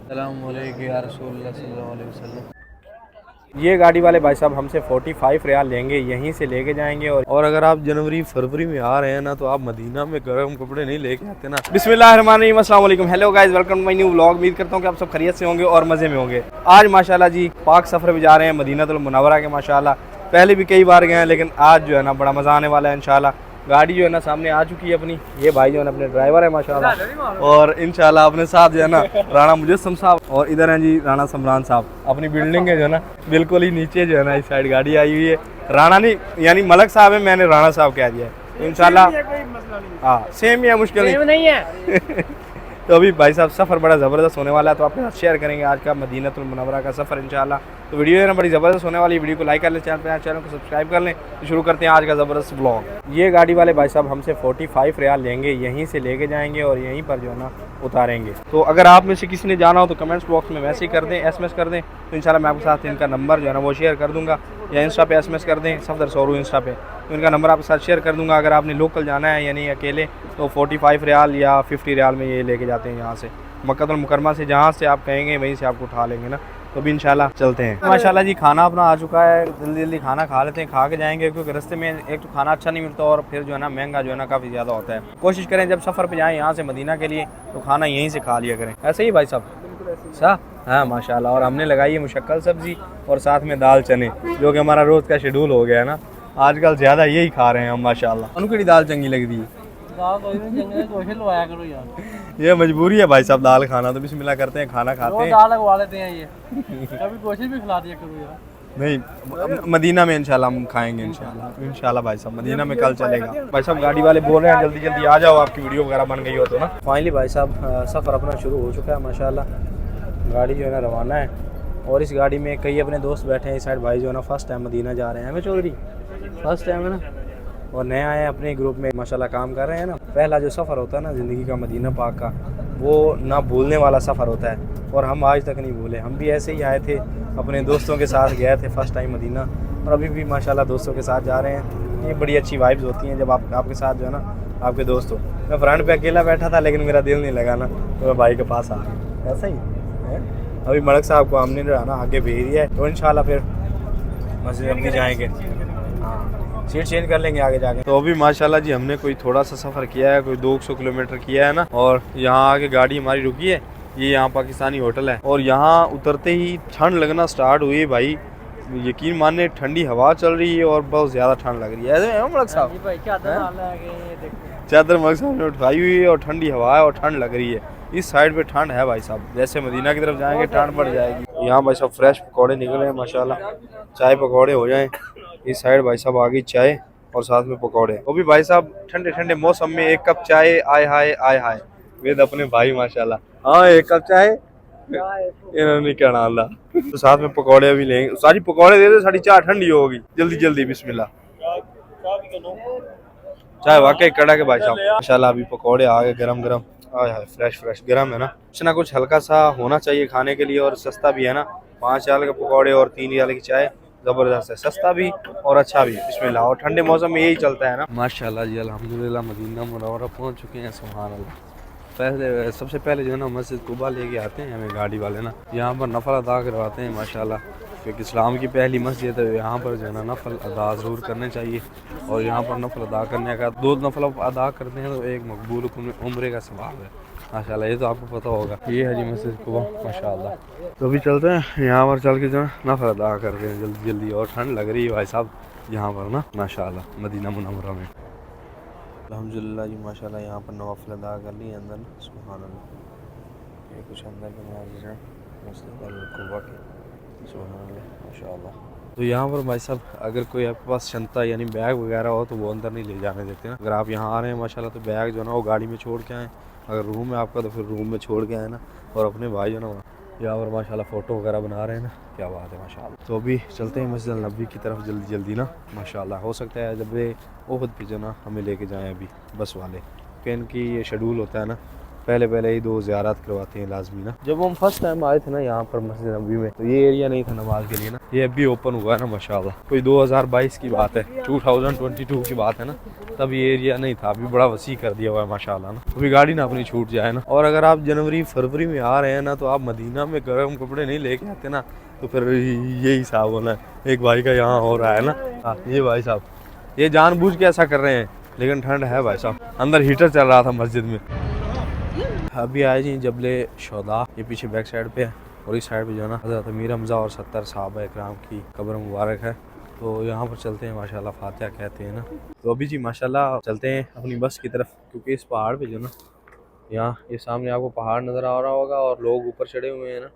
अस्सलामुअलैकुम या रसूलुल्लाह सल्लल्लाहु अलैहि वसल्लम। ये गाड़ी वाले भाई साहब हमसे 45 रियाल लेंगे, यहीं से लेके जाएंगे। और अगर आप जनवरी फरवरी में आ रहे हैं ना, तो आप मदीना में गर्म कपड़े नहीं लेके आते ना। बिस्मिल्लाहिर्रहमानिर्रहीम, अस्सलाम वालेकुम, hello guys, welcome to my new vlog. उम्मीद करता हूँ कि आप सब खैरियत से होंगे और मज़े में होंगे। आज माशाल्लाह जी पाक सफ़र पे जा रहे हैं मदीनातुल मुनव्वरा के। माशाल्लाह पहले भी कई बार गए हैं, लेकिन आज जो है ना बड़ा मज़ा आने वाला है इंशाल्लाह। गाड़ी जो है ना सामने आ चुकी है अपनी। ये भाई जो है ना अपने ड्राइवर है माशाल्लाह, और इंशाल्लाह अपने साथ जो है ना राणा मुजस्सम साहब, और इधर हैं जी राणा समरान साहब। अपनी बिल्डिंग है जो है ना बिल्कुल ही नीचे जो है ना इस साइड गाड़ी आई हुई है। राणा नहीं यानी मलक साहब है, मैंने राणा साहब कह दिया है। इंशाल्लाह हाँ सेम ही है, मुश्किल नहीं है। तो अभी भाई साहब सफ़र बड़ा ज़बरदस्त होने वाला है, तो आपके साथ शेयर करेंगे आज का मदीनातुल मुनव्वरा का सफ़र इंशाल्लाह। तो वीडियो है ना बड़ी ज़बरदस्त होने वाली। वीडियो को लाइक कर लें, चैनल को सब्सक्राइब कर लें। तो शुरू करते हैं आज का ज़बरदस्त ब्लॉग। ये गाड़ी वाले भाई साहब हमसे 45 रियाल लेंगे, यहीं से लेके जाएंगे और यहीं पर जो है ना उतारेंगे। तो अगर आप में से किसी ने जाना हो तो कमेंट्स बॉक्स में मैसेज कर दें, SMS कर दें, तो इंशाल्लाह मैं आपके साथ इनका नंबर जो है ना वो शेयर कर दूँगा, या इंस्टा पे SMS कर दें सफदर सोरू इंस्टा पे, तो इनका नंबर आपके साथ शेयर कर दूँगा। अगर आपने लोकल जाना है यानी अकेले, तो 45 रियाल या 50 रियाल में ये लेके जाते हैं यहाँ से मक्कातुल मुकर्रमा से। जहाँ से आप कहेंगे वहीं से आपको उठा लेंगे ना। तो भी इंशाल्लाह चलते हैं। माशाल्लाह जी खाना अपना आ चुका है, जल्दी जल्दी खाना खा लेते हैं, खा के जाएंगे, क्योंकि रास्ते में एक तो खाना अच्छा नहीं मिलता और फिर जो है ना महंगा जो है ना काफ़ी ज़्यादा होता है। कोशिश करें जब सफ़र पे जाएं यहाँ से मदीना के लिए तो खाना यहीं से खा लिया करें। ऐसे ही भाई साहब सा हाँ माशाल्लाह। और हमने लगाई है मुशक्कल सब्ज़ी और साथ में दाल चने, जो कि हमारा रोज़ का शेड्यूल हो गया है ना। आजकल ज़्यादा यही खा रहे हैं हम माशाल्लाह। उनकी दाल चंगी लगती है, ये मजबूरी है भाई साहब दाल खाना। तो बिस्मिल्लाह करते हैं, खाना खाते हैं, दाल लगवा लेते हैं। ये कभी कोशिश भी खिला दिया करो यार। नहीं मदीना में इंशाल्लाह हम खाएंगे इंशाल्लाह भाई साहब मदीना में कल चलेगा। भाई साहब गाड़ी वाले बोल रहे हैं जल्दी जल्दी आ जाओ, आपकी वीडियो वगैरह बन गई हो तो ना। फाइनली भाई साहब सफ़र अपना शुरू हो चुका है माशाल्लाह। गाड़ी जो है ना रवाना है, और इस गाड़ी में कई अपने दोस्त बैठे हैं इस साइड। भाई जो है ना फर्स्ट टाइम मदीना जा रहे हैं, हमें चौधरी फर्स्ट टाइम है ना, और नए आए हैं अपने ग्रुप में माशाल्लाह, काम कर रहे हैं ना। पहला जो सफ़र होता है ना ज़िंदगी का मदीना पाक का, वो ना भूलने वाला सफ़र होता है, और हम आज तक नहीं भूले। हम भी ऐसे ही आए थे, अपने दोस्तों के साथ गए थे फर्स्ट टाइम मदीना, और अभी भी माशाल्लाह दोस्तों के साथ जा रहे हैं। ये बड़ी अच्छी वाइब्स होती हैं जब आपके साथ जो है ना आपके दोस्त हो। मैं फ्रंट पे अकेला बैठा था, लेकिन मेरा दिल नहीं लगा ना, तो मैं भाई के पास आ गया। ऐसा ही है। अभी मलक साहब को हमने जो है ना आगे भेज दिया है, तो इंशाल्लाह फिर मस्जिद हम भी जाएँगे, सीट चेंज कर लेंगे आगे जाके। तो अभी माशाल्लाह जी हमने कोई थोड़ा सा सफ़र किया है, कोई 200 किलोमीटर किया है ना, और यहाँ आके गाड़ी हमारी रुकी है। ये यहाँ पाकिस्तानी होटल है, और यहाँ उतरते ही ठंड लगना स्टार्ट हुई भाई। यकीन माने ठंडी हवा चल रही है और बहुत ज़्यादा ठंड लग रही है। ऐसे मलक साहब चादर मलक साहब ने उठाई हुई है, और ठंडी हवा है और ठंड लग रही है। इस साइड पे ठंड है भाई साहब, जैसे मदीना की तरफ जाएंगे ठंड बढ़ जाएगी। यहाँ भाई साहब फ्रेश पकौड़े निकले हैं माशाल्लाह, चाय पकौड़े हो जाएं। इस साइड भाई साहब आ गई चाय और साथ में पकौड़े। वो भी भाई साहब ठंडे ठंडे मौसम में एक कप चाय, आय हाय आय हाय। वेद अपने भाई माशाल्लाह, हाँ एक कप चाय इन्होंने क्या डाला। तो साथ में पकौड़े भी लेंगे, सारी पकौड़े दे दे, सारी चाय ठंडी होगी। जल्दी जल्दी बिस्मिल्लाह। चाय वाकई कड़ा के भाई साहब माशाल्लाह। अभी पकौड़े आ गए गरम गरम, आय हाय फ्रेश फ्रेश गरम है ना। कुछ ना कुछ हल्का सा होना चाहिए खाने के लिए, और सस्ता भी है ना। 5 रियाल के पकौड़े और 3 रियाल की चाय, ज़बरदस्त है, सस्ता भी और अच्छा भी बिस्मिल्लाह। और ठंडे मौसम में यही चलता है ना माशाल्लाह जी। अल्हम्दुलिल्लाह मदीना मुनव्वरा पहुंच चुके हैं, सुभान अल्लाह। सबसे पहले जो है ना मस्जिद कुबा लेके आते हैं हमें गाड़ी वाले ना, यहाँ पर नफल अदा करवाते हैं माशाल्लाह, क्योंकि इस्लाम की पहली मस्जिद है। यहाँ पर जो है ना नफल अदा ज़रूर करने चाहिए, और यहाँ पर नफल अदा करने का 2 नफल अदा करते हैं तो एक मकबूल उम्रे का सवाब है माशाल्लाह। ये तो आपको पता होगा। ये है जी मस्जिद कुबा माशाल्लाह। तो अभी चलते हैं यहाँ पर, चल के जो है नफल अदा करते हैं जल्दी जल्दी। और ठंड लग रही है भाई साहब यहाँ पर ना माशाल्लाह मदीना मुनव्वरा में। अल्हम्दुलिल्लाह जी माशाल्लाह यहाँ पर नवाफिल अदा कर ली अंदर ना, सुभान अल्लाह। ये कुछ अंदर के मनाज़िर हैं मस्जिद कुबा के, सुभान अल्लाह माशाल्लाह। तो यहाँ पर भाई साहब अगर कोई आपके पास शंता यानी बैग वगैरह हो तो वो अंदर नहीं ले जाने देते ना। अगर आप यहाँ आ रहे हैं माशाल्लाह तो बैग जो है ना वो गाड़ी में छोड़ के आएँ। अगर रूम है आपका तो फिर रूम में छोड़ के आए ना। और अपने भाई जो ना यहाँ पर माशाल्लाह फ़ोटो वगैरह बना रहे हैं ना, क्या बात है माशाल्लाह। तो अभी चलते हैं मस्जिद नबी की तरफ जल्दी जल्दी ना माशाल्लाह। हो सकता है जब वे ओहद पे जो ना हमें लेके जाएं अभी बस वाले, कि इनकी ये शेड्यूल होता है ना पहले पहले ही 2 ज़ियारत करवाते हैं लाजमी ना। जब हम फर्स्ट टाइम आए थे ना यहाँ पर मस्जिद नबी में, तो ये एरिया नहीं था नमाज के लिए ना, ये अभी ओपन हुआ है ना माशाल्लाह। कोई 2022 की बात है, 2022 की बात है ना, तब ये एरिया नहीं था, अभी बड़ा वसी कर दिया हुआ है माशाल्लाह ना। अभी गाड़ी ना अपनी छूट जाए ना। और अगर आप जनवरी फरवरी में आ रहे हैं ना, तो आप मदीना में गर्म कपड़े नहीं लेके आते ना, तो फिर यही हिसाब होना है। एक भाई का यहाँ हो रहा है ना, हाँ ये भाई साहब ये जानबूझ के ऐसा कर रहे हैं, लेकिन ठंड है भाई साहब। अंदर हीटर चल रहा था मस्जिद में। अभी आए जी जबले शोदा, ये पीछे बैक साइड पे है, और इस साइड पे जो है ना हज़रत अमीर हमज़ा और 70 सहाबा इकराम की कब्र मुबारक है। तो यहाँ पर चलते हैं माशाल्लाह, फातिहा कहते हैं ना। तो अभी जी माशाल्लाह चलते हैं अपनी बस की तरफ, क्योंकि इस पहाड़ पे जो ना, यहाँ ये सामने आपको पहाड़ नज़र आ रहा होगा और लोग ऊपर चढ़े हुए हैं ना,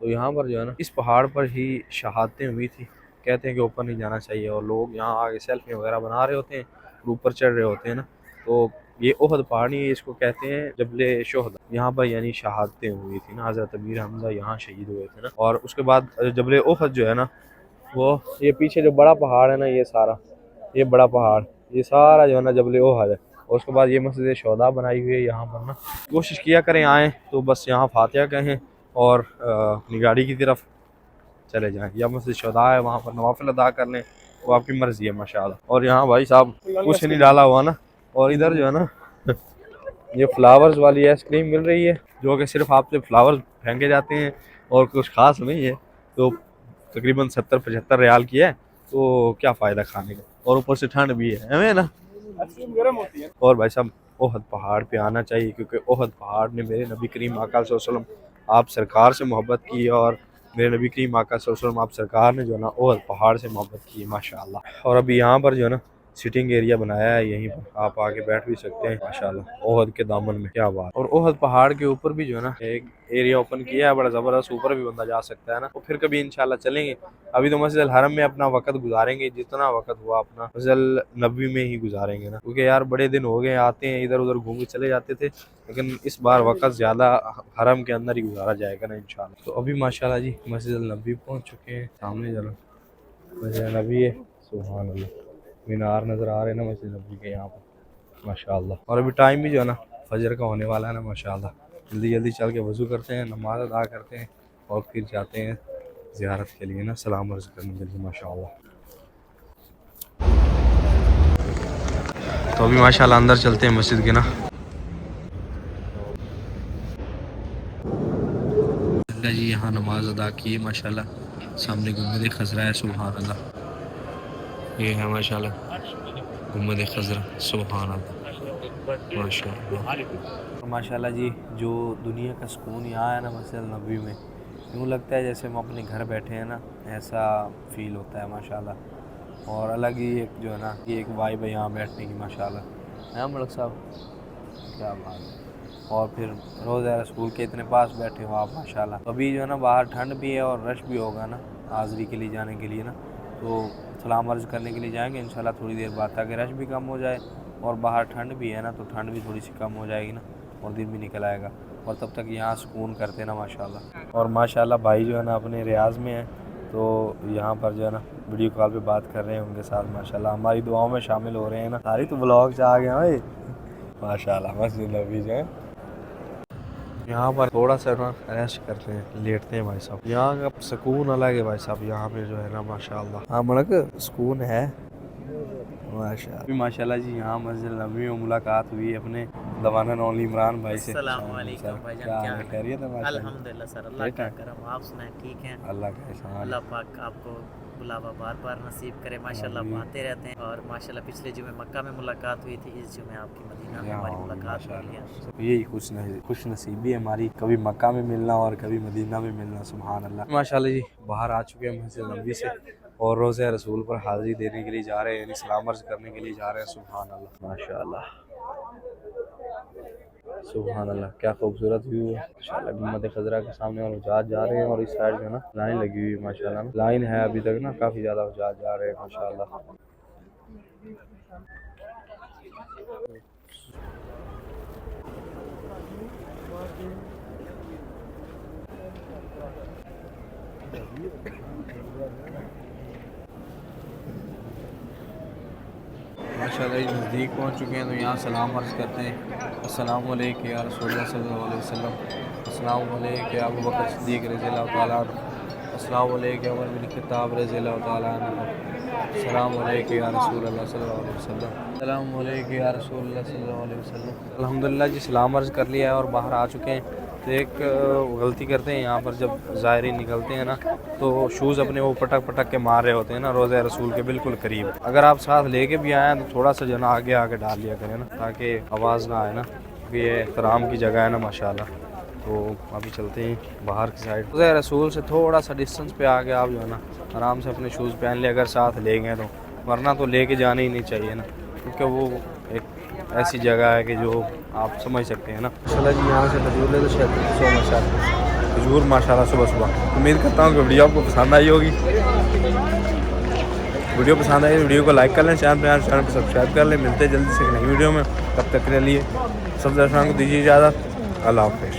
तो यहाँ पर जो है ना इस पहाड़ पर ही शहादतें हुई थी। कहते हैं कि ऊपर नहीं जाना चाहिए, और लोग यहाँ आगे सेल्फी वगैरह बना रहे होते हैं, ऊपर चढ़ रहे होते हैं ना। तो ये ओहद पहाड़ी है, इसको कहते हैं जबले शोहदा। यहाँ पर यानी शहादतें हुई थी ना, हज़रत अमीर हमज़ा यहाँ शहीद हुए थे ना। और उसके बाद जबले ओहद जो है ना, वो ये पीछे जो बड़ा पहाड़ है ना, ये सारा ये बड़ा पहाड़, ये सारा जो है ना जबले ओहद है। और उसके बाद ये मस्जिद शोदा बनाई हुई है यहाँ पर ना। कोशिश किया करें आएँ तो बस यहाँ फातिहा कहें और अपनी गाड़ी की तरफ चले जाएँ, या मस्जिद शोदा है वहाँ पर नवाफिल अदा कर लें, वो आपकी मर्ज़ी है माशाल्लाह। और यहाँ भाई साहब कुछ नहीं डाला हुआ ना। और इधर जो है ना ये फ्लावर्स वाली आइसक्रीम मिल रही है, जो कि सिर्फ आपसे फ्लावर्स फेंके जाते हैं और कुछ खास नहीं है। तो तकरीबन 70-75 रियाल की है, तो क्या फ़ायदा खाने का, और ऊपर से ठंड भी है हमें ना, आइसक्रीम गर्म होती है। और भाई साहब ओहद पहाड़ पे आना चाहिए, क्योंकि ओहद पहाड़ ने मेरे नबी करीम आका सल्लल्लाहु अलैहि वसल्लम आप सरकार से मोहब्बत की, और मेरे नबी करीम आका सल्लल्लाहु अलैहि वसल्लम आप सरकार ने जो है ना ओहद पहाड़ से मोहब्बत की माशाल्लाह। और अभी यहाँ पर जो है ना सिटिंग एरिया बनाया है, यहीं पर आप आके बैठ भी सकते हैं माशाल्लाह ओहद के दामन में, क्या बात। और ओहद पहाड़ के ऊपर भी जो है ना एक एरिया ओपन किया है बड़ा ज़बरदस्त, ऊपर भी बंदा जा सकता है ना। तो फिर कभी इंशाल्लाह चलेंगे। अभी तो मस्जिद हरम में अपना वक्त गुजारेंगे, जितना वक्त हुआ अपना मस्जिद नबवी में ही गुजारेंगे ना, क्योंकि यार बड़े दिन हो गए, आते हैं इधर उधर घूम के चले जाते थे, लेकिन इस बार वक्त ज़्यादा हरम के अंदर ही गुजारा जाएगा ना इंशाल्लाह। तो अभी माशाल्लाह जी मस्जिद नबवी पहुँच चुके हैं, सामने जरा मस्जिद नबवी है, सुभान अल्लाह। मीनार नज़र आ रहे हैं ना मस्जिद नबवी के यहाँ पर माशाल्लाह। और अभी टाइम भी जो है ना फजर का होने वाला है ना माशाल्लाह। जल्दी जल्दी चल के वज़ू करते हैं, नमाज अदा करते हैं, और फिर जाते हैं ज़ियारत के लिए ना, सलाम अर्ज़ करने के लिए माशाल्लाह। तो अभी माशाल्लाह अंदर चलते हैं मस्जिद के ना। जी यहाँ नमाज अदा की माशाल्लाह, सामने गुम्बद खज़रा है, सुभान अल्लाह। ये है माशाल्लाह गुम्बद खज़रा, सुभान अल्लाह माशाल्लाह। माशाल्लाह जी जो दुनिया का सुकून यहाँ है ना मस्जिद नबवी में, यूँ लगता है जैसे हम अपने घर बैठे हैं ना, ऐसा फील होता है माशाल्लाह। और अलग ही एक जो है ना ये एक वाइब है यहाँ बैठने की माशाल्लाह। है मलक साहब, क्या बात है। और फिर रोज़ा रसूल के इतने पास बैठे हो आप माशाल्लाह। तो अभी जो है ना बाहर ठंड भी है और रश भी होगा ना हाज़री के लिए जाने के लिए ना, तो सलाम अर्ज़ करने के लिए जाएंगे इंशाल्लाह थोड़ी देर बाद, ताकि रश भी कम हो जाए, और बाहर ठंड भी है ना, तो ठंड भी थोड़ी सी कम हो जाएगी ना, और दिन भी निकल आएगा, और तब तक यहाँ सुकून करते ना माशाल्लाह। और माशाल्लाह भाई जो है ना अपने रियाज़ में है, तो यहाँ पर जो है ना वीडियो कॉल पे बात कर रहे हैं उनके साथ माशाल्लाह, हमारी दुआओं में शामिल हो रहे हैं ना। सारी तो ब्लॉग से आ गए भाई माशाल्लाह। मस्जिद नबवी जो है यहाँ पर थोड़ा सा ना रेस्ट करते हैं, लेटते हैं भाई साहब। यहाँ का सुकून अलग है भाई साहब, यहाँ पे जो है ना माशाल्लाह, हाँ मतलब सुकून है माशाल्लाह। माशाल्लाह जी यहाँ मस्जिद नबवी में मुलाकात हुई अपने दवाना नौली इमरान भाई से। अस्सलाम वालेकुम भाईजान, क्या हाल खैरियत है? अल्हम्दुलिल्लाह सर, अल्लाह का करम, आप सुनाएं ठीक हैं? अल्लाह का एहसान। अल्लाह पाक आपको बुलावा बार बार नसीब करे माशाल्लाह। आप आते रहते हैं, और माशाल्लाह पिछले जुमे मक्का में मुलाकात हुई थी, इस जुमे आपकी मदीना में हमारी मुलाकात हुई है। यही खुश नसीबी है हमारी, कभी मक्का में मिलना और कभी मदीना में मिलना, सुभान अल्लाह। माशाल्लाह जी बाहर आ चुके हैं मस्जिद नबवी से, और रोज़ा रसूल पर हाज़री देने के लिए जा रहे हैं, यानी सलाम अर्ज़ करने के लिए जा रहे हैं, सुभान अल्लाह माशाल्लाह सुभान अल्लाह। क्या खूबसूरत व्यू है माशाल्लाह। गुम्बद खज़रा के सामने और हुज्जाज जा रहे हैं, और इस साइड में ना लाइन लगी हुई है माशाल्लाह, लाइन है अभी तक ना, काफ़ी ज़्यादा हुज्जाज जा रहे हैं माशाल्लाह। माशाल्लाह नज़दीक पहुँच चुके हैं, तो यहाँ सलाम अर्ज़ करते हैं। अस्सलाम वालेकुम या रसूलुल्लाह सल्लल्लाहु अलैहि वसल्लम, अस्सलाम वालेकुम या अबू बकर सिद्दीक़ रज़ियल्लाहु तआला अन्हु, अस्सलाम वालेकुम या उमर बिन ख़त्ताब रज़ियल्लाहु तआला अन्हु, अस्सलाम वालेकुम या रसूलुल्लाह सल्लल्लाहु अलैहि वसल्लम, अस्सलाम वालेकुम या रसूलुल्लाह सल्लल्लाहु अलैहि वसल्लम। अल्हम्दुलिल्लाह जी सलाम अर्ज़ कर लिया है और बाहर आ चुके हैं। तो एक गलती करते हैं यहाँ पर, जब ज़ायरीन निकलते हैं ना तो शूज़ अपने वो पटक पटक के मार रहे होते हैं ना रोज़े रसूल के बिल्कुल करीब। अगर आप साथ लेके भी आए हैं तो थोड़ा सा जना आगे आगे डाल लिया करें ना, ताकि आवाज़ ना आए ना, क्योंकि ये एहतराम की जगह है ना माशाल्लाह। तो अभी चलते हैं बाहर की साइड। रोज़े रसूल से थोड़ा सा डिस्टेंस पे आके आप जो है ना आराम से अपने शूज़ पहन ले अगर साथ ले गए तो, वरना तो लेके जाने ही नहीं चाहिए ना, क्योंकि वो एक ऐसी जगह है कि जो आप समझ सकते हैं ना। माशाल्लाह जी यहाँ से खजूर ले तो शायद माशाल्लाह खजूर माशाल्लाह सुबह सुबह। उम्मीद करता हूँ कि वीडियो आपको पसंद आई होगी। वीडियो पसंद आई वीडियो को लाइक कर लें, चैनल पर सब्सक्राइब कर लें। मिलते हैं जल्दी से एक नई वीडियो में, तब तक के लिए सब दर्शकों को दीजिए इजाज़त। अल्लाह हाफ़िज़।